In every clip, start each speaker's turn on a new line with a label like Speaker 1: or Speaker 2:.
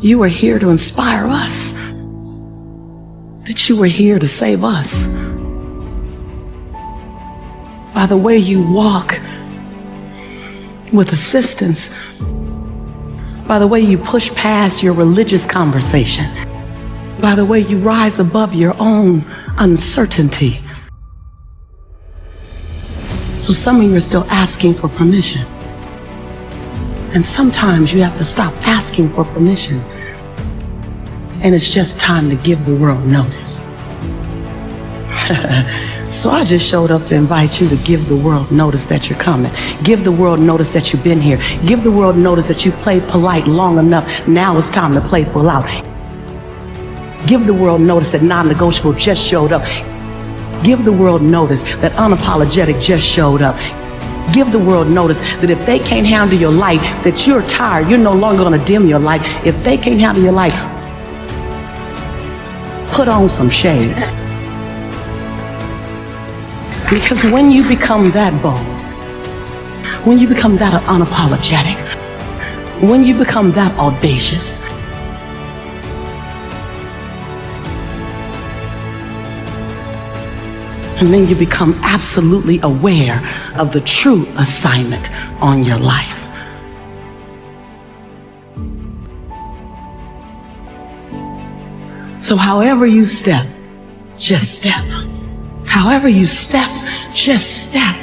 Speaker 1: you were here to inspire us, that you were here to save us. By the way you walk with assistance, by the way you push past your religious conversation, by the way you rise above your own uncertainty. So some of you are still asking for permission. And sometimes you have to stop asking for permission. And it's just time to give the world notice. So I just showed up to invite you to give the world notice that you're coming. Give the world notice that you've been here. Give the world notice that you've played polite long enough. Now it's time to play full out. Give the world notice that non-negotiable just showed up. Give the world notice that unapologetic just showed up. Give the world notice that if they can't handle your light, that you're tired, you're no longer going to dim your light. If they can't handle your light, put on some shades. Because when you become that bold, when you become that unapologetic, when you become that audacious, and then you become absolutely aware of the true assignment on your life. So however you step, just step. However you step, just step.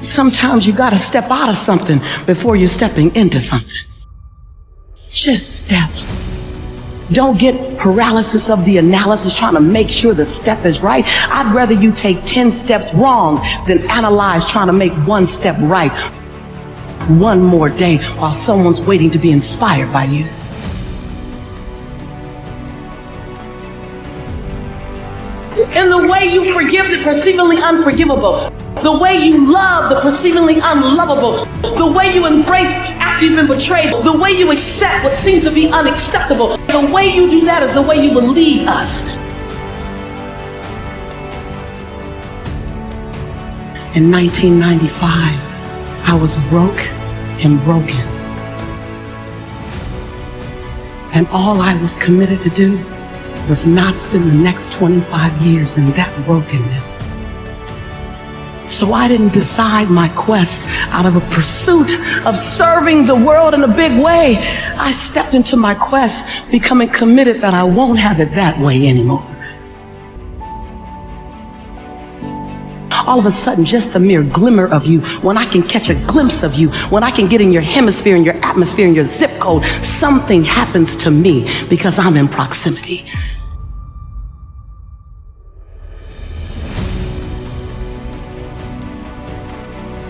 Speaker 1: Sometimes you gotta step out of something before you're stepping into something. Just step. Don't get paralysis of the analysis trying to make sure the step is right. I'd rather you take 10 steps wrong than analyze trying to make one step right. One more day while someone's waiting to be inspired by you. In the way you forgive the perceivingly unforgivable, the way you love the perceivingly unlovable, the way you embrace after you've been betrayed, the way you accept what seems to be unacceptable, the way you do that is the way you will lead us. In 1995, I was broke and broken. And all I was committed to do was not spend the next 25 years in that brokenness. So I didn't decide my quest out of a pursuit of serving the world in a big way. I stepped into my quest becoming committed that I won't have it that way anymore. All of a sudden, just the mere glimmer of you, when I can catch a glimpse of you, when I can get in your hemisphere, in your atmosphere, in your zip code, something happens to me because I'm in proximity.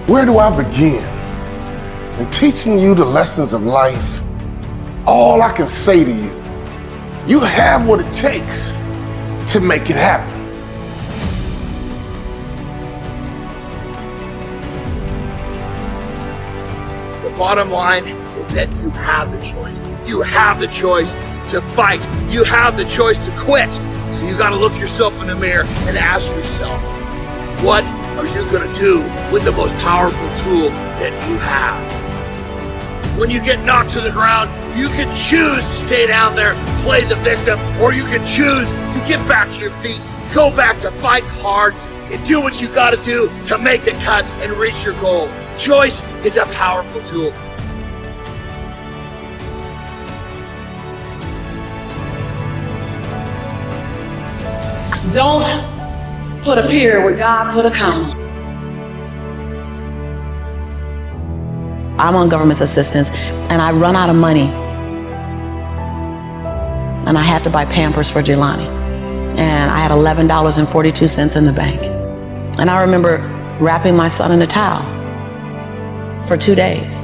Speaker 2: Where do I begin? In teaching you the lessons of life, all I can say to you, you have what it takes to make it happen.
Speaker 3: The bottom line is that you have the choice. You have the choice to fight. You have the choice to quit. So you gotta look yourself in the mirror and ask yourself, what are you gonna do with the most powerful tool that you have? When you get knocked to the ground, you can choose to stay down there, play the victim, or you can choose to get back to your feet, go back to fight hard, and do what you gotta do to make the cut and reach your goal. Choice is a powerful tool.
Speaker 1: Don't put a period where God put a comma.
Speaker 4: I'm on government assistance and I run out of money. And I had to buy Pampers for Jelani. And I had $11.42 in the bank. And I remember wrapping my son in a towel for 2 days.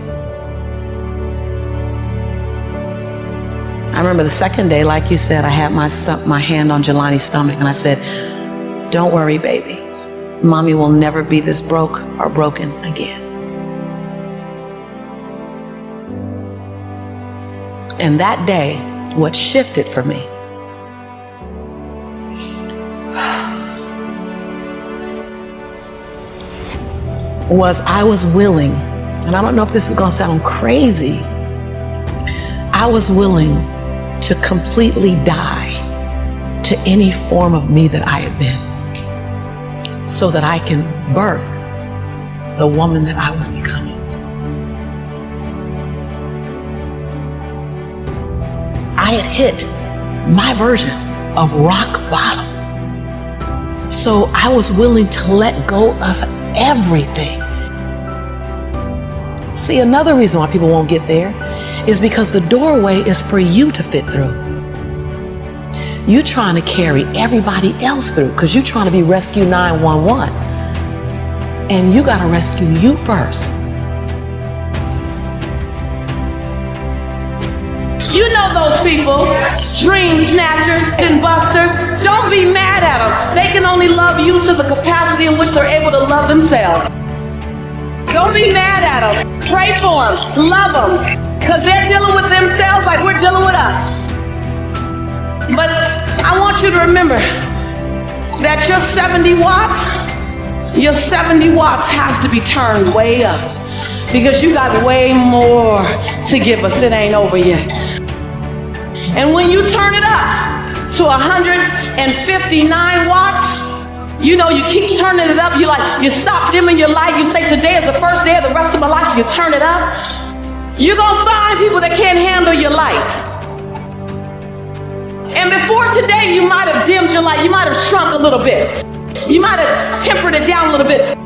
Speaker 4: I remember the second day, like you said, I had my hand on Jelani's stomach and I said, "Don't worry, baby. Mommy will never be this broke or broken again." And that day, what shifted for me was I was willing, and I don't know if this is gonna sound crazy, I was willing to completely die to any form of me that I had been so that I can birth the woman that I was becoming. I had hit my version of rock bottom. So I was willing to let go of everything. See, another reason why people won't get there is because the doorway is for you to fit through. You're trying to carry everybody else through because you're trying to be Rescue 911. And you got to rescue you first.
Speaker 1: You know those people, dream snatchers and busters. Don't be mad at them. They can only love you to the capacity in which they're able to love themselves. Don't be mad at them. Pray for them. Love them. Because they're dealing with themselves like we're dealing with us. But I want you to remember that your 70 watts has to be turned way up. Because you got way more to give us. It ain't over yet. And when you turn it up to 159 watts, you know, you keep turning it up. You stop dimming your light. You say, today is the first day of the rest of my life. You turn it up. You're going to find people that can't handle your light. And before today, you might have dimmed your light. You might have shrunk a little bit. You might have tempered it down a little bit.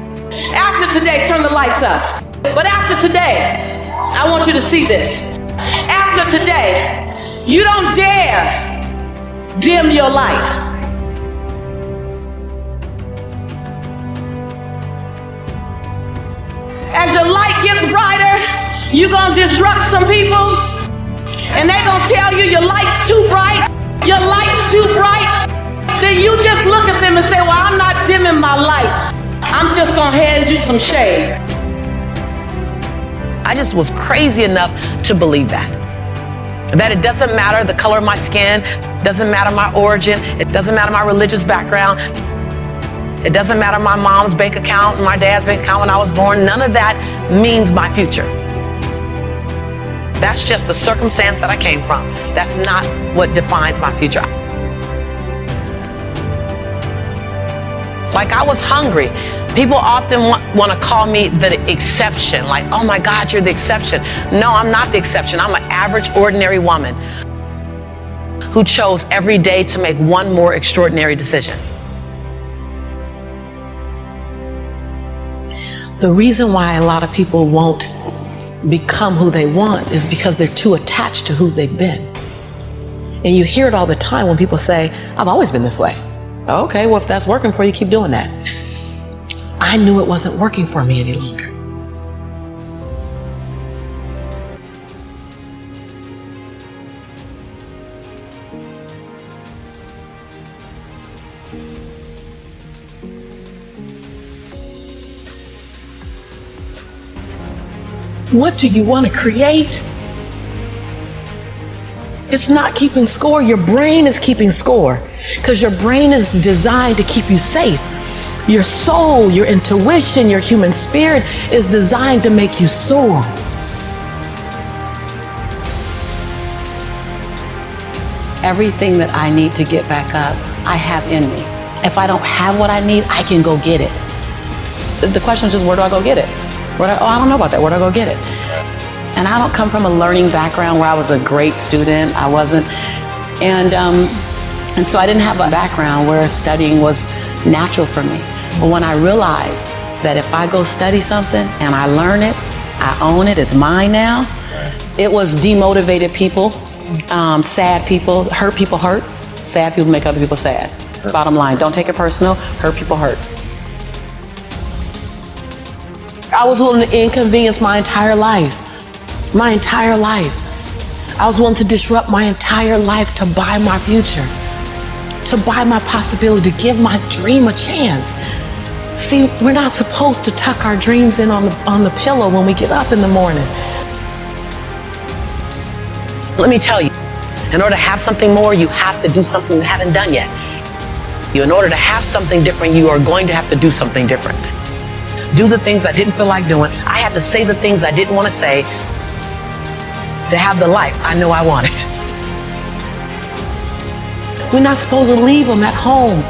Speaker 1: After today, turn the lights up. But after today, I want you to see this. After today, you don't dare dim your light. As your light gets brighter, you're going to disrupt some people. And they're going to tell you your light's too bright. Your light's too bright. Then you just look at them and say, well, I'm not dimming my light. I'm just going to hand you some shades.
Speaker 4: I just was crazy enough to believe that it doesn't matter the color of my skin, doesn't matter my origin, it doesn't matter my religious background, it doesn't matter my mom's bank account, my dad's bank account when I was born. None of that means my future. That's just the circumstance that I came from. That's not what defines my future. Like, I was hungry. People often want to call me the exception. Like, oh my God, you're the exception. No, I'm not the exception. I'm an average, ordinary woman who chose every day to make one more extraordinary decision. The reason why a lot of people won't become who they want is because they're too attached to who they've been. And you hear it all the time when people say, I've always been this way. Okay, well, if that's working for you, keep doing that. I knew it wasn't working for me any longer. What do you want to create? It's not keeping score. Your brain is keeping score because your brain is designed to keep you safe. Your soul, your intuition, your human spirit is designed to make you soar. Everything that I need to get back up, I have in me. If I don't have what I need, I can go get it. The question is just, where do I go get it? I don't know about that. Where do I go get it? And I don't come from a learning background where I was a great student. I wasn't. And so I didn't have a background where studying was natural for me. But when I realized that if I go study something and I learn it, I own it, it's mine now. It was demotivated people, sad people, hurt people hurt. Sad people make other people sad. Bottom line, don't take it personal, hurt people hurt. I was willing to inconvenience my entire life. My entire life. I was willing to disrupt my entire life to buy my future, to buy my possibility, to give my dream a chance. See, we're not supposed to tuck our dreams in on the pillow when we get up in the morning. Let me tell you, in order to have something more, you have to do something you haven't done yet. In order to have something different, you are going to have to do something different. Do the things I didn't feel like doing. I had to say the things I didn't want to say. to have the life I know I wanted. We're not supposed to leave them at home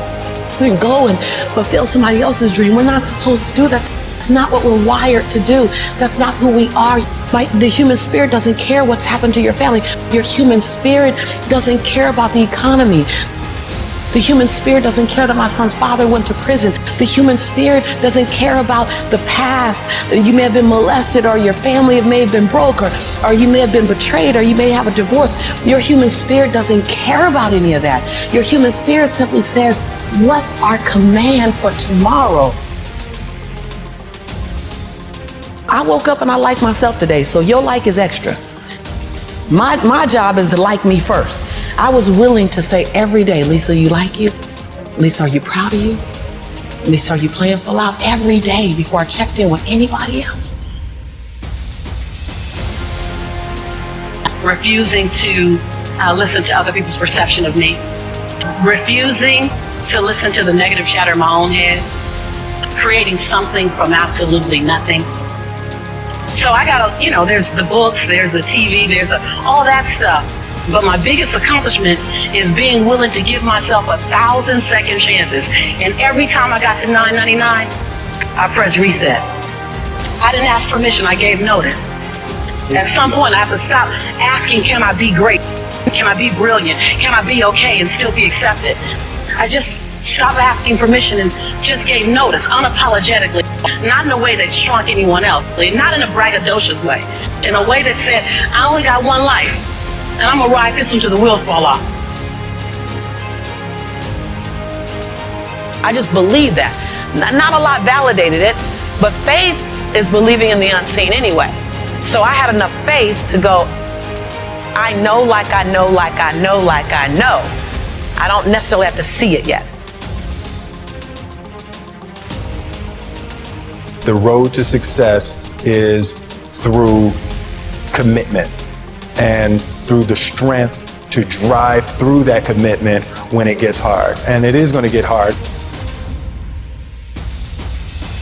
Speaker 4: and go and fulfill somebody else's dream. We're not supposed to do that. It's not what we're wired to do. That's not who we are. The human spirit doesn't care what's happened to your family. Your human spirit doesn't care about the economy. The human spirit doesn't care that my son's father went to prison. The human spirit doesn't care about the past. You may have been molested, or your family may have been broke, or you may have been betrayed, or you may have a divorce. Your human spirit doesn't care about any of that. Your human spirit simply says, what's our command for tomorrow? I woke up and I like myself today, so your like is extra. My job is to like me first. I was willing to say every day, Lisa, you like you? Lisa, are you proud of you? Lisa, are you playing full out? Every day before I checked in with anybody else.
Speaker 1: Refusing to listen to other people's perception of me. Refusing to listen to the negative chatter in my own head. Creating something from absolutely nothing. So I gotta, there's the books, there's the TV, there's all that stuff. But my biggest accomplishment is being willing to give myself 1,000 second chances. And every time I got to 999, I pressed reset. I didn't ask permission, I gave notice. At some point, I have to stop asking, can I be great? Can I be brilliant? Can I be okay and still be accepted? I just stopped asking permission and just gave notice unapologetically. Not in a way that shrunk anyone else, not in a braggadocious way. In a way that said, I only got one life, and I'm gonna ride this one till the wheels fall off. I just believed that. Not a lot validated it, but faith is believing in the unseen anyway. So I had enough faith to go, I know like I know like I know like I know. I don't necessarily have to see it yet.
Speaker 5: The road to success is through commitment and through the strength to drive through that commitment when it gets hard. And it is going to get hard.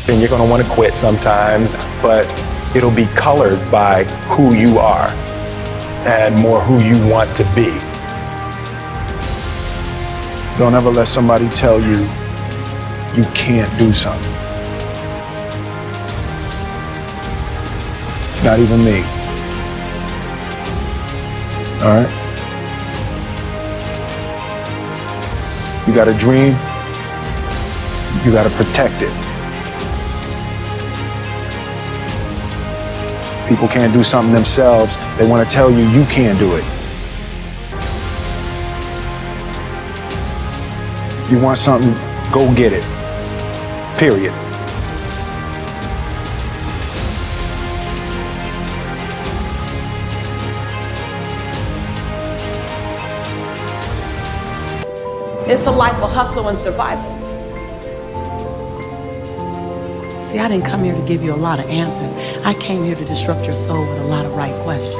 Speaker 5: And you're going to want to quit sometimes, but it'll be colored by who you are and more who you want to be. Don't ever let somebody tell you you can't do something. Not even me. All right? You got a dream, you got to protect it. People can't do something themselves. They want to tell you you can't do it. You want something, go get it. Period.
Speaker 1: It's a life of hustle and survival. See, I didn't come here to give you a lot of answers. I came here to disrupt your soul with a lot of right questions.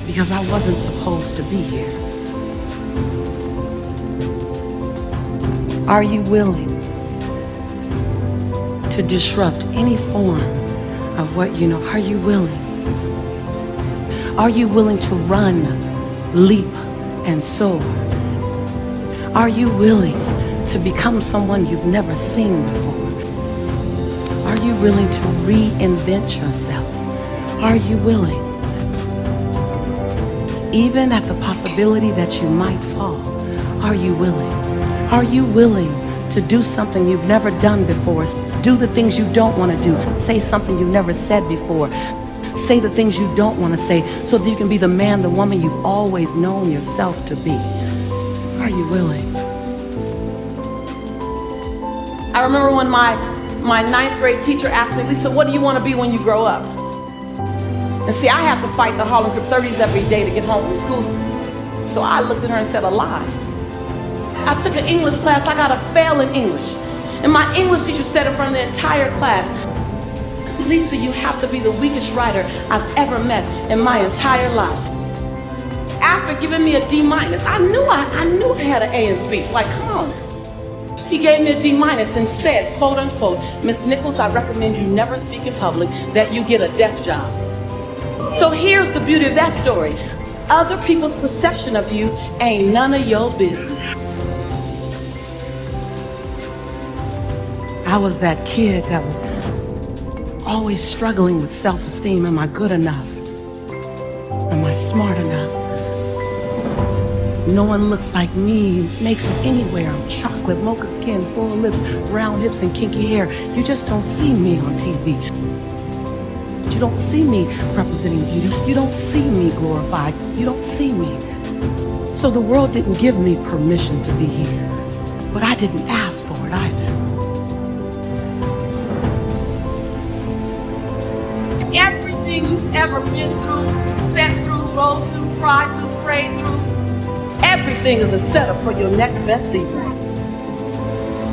Speaker 1: Because I wasn't supposed to be here. Are you willing to disrupt any form of what you know? Are you willing? Are you willing to run, leap, and soar? Are you willing to become someone you've never seen before? Are you willing to reinvent yourself? Are you willing? Even at the possibility that you might fall, are you willing? Are you willing to do something you've never done before? Do the things you don't want to do. Say something you've never said before. Say the things you don't want to say so that you can be the man, the woman you've always known yourself to be. Are you willing? I remember when my ninth grade teacher asked me, Lisa, what do you want to be when you grow up? And see, I have to fight the Harlem Crip 30s every day to get home from school. So I looked at her and said, a lie. I took an English class, I got a fail in English. And my English teacher said in front of the entire class, Lisa, you have to be the weakest writer I've ever met in my entire life. After giving me a D-, I knew I had an A in speech. Like, come on. He gave me a D- and said, quote unquote, Miss Nichols, I recommend you never speak in public, that you get a desk job. So here's the beauty of that story. Other people's perception of you ain't none of your business. I was that kid that was always struggling with self-esteem. Am I good enough? Am I smart enough? No one looks like me, makes it anywhere. I'm chocolate, mocha skin, full lips, round hips, and kinky hair. You just don't see me on TV. You don't see me representing beauty. You don't see me glorified. You don't see me. So the world didn't give me permission to be here, but I didn't ask for it either. Everything you've ever been through, sat through, rose through, cried through, prayed through, everything is a setup for your next best season.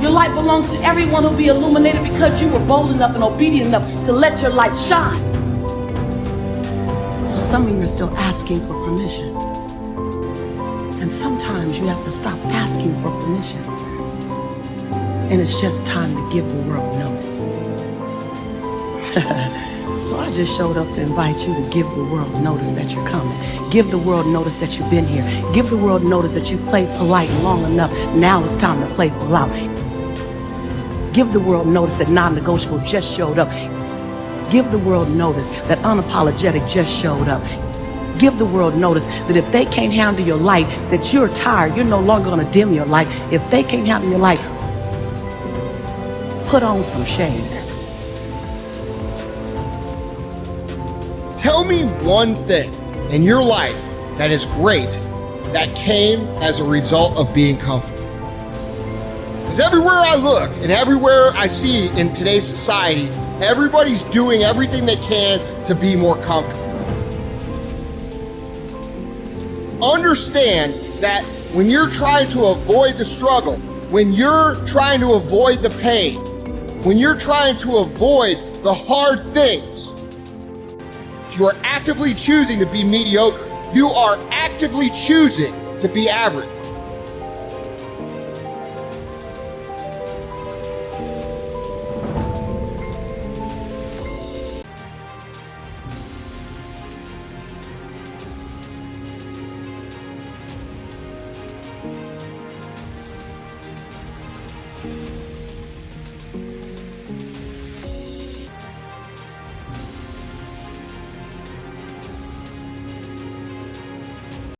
Speaker 1: Your light belongs to everyone who'll be illuminated because you were bold enough and obedient enough to let your light shine. So some of you are still asking for permission. And sometimes you have to stop asking for permission. And it's just time to give the world notice. So I just showed up to invite you to give the world notice that you're coming. Give the world notice that you've been here. Give the world notice that you played polite long enough. Now it's time to play full out. Give the world notice that non-negotiable just showed up. Give the world notice that unapologetic just showed up. Give the world notice that if they can't handle your light, that you're tired, you're no longer going to dim your light. If they can't handle your light, put on some shades.
Speaker 3: Tell me one thing in your life that is great that came as a result of being comfortable. Because everywhere I look and everywhere I see in today's society, everybody's doing everything they can to be more comfortable. Understand that when you're trying to avoid the struggle, when you're trying to avoid the pain, when you're trying to avoid the hard things, you are actively choosing to be mediocre. You are actively choosing to be average.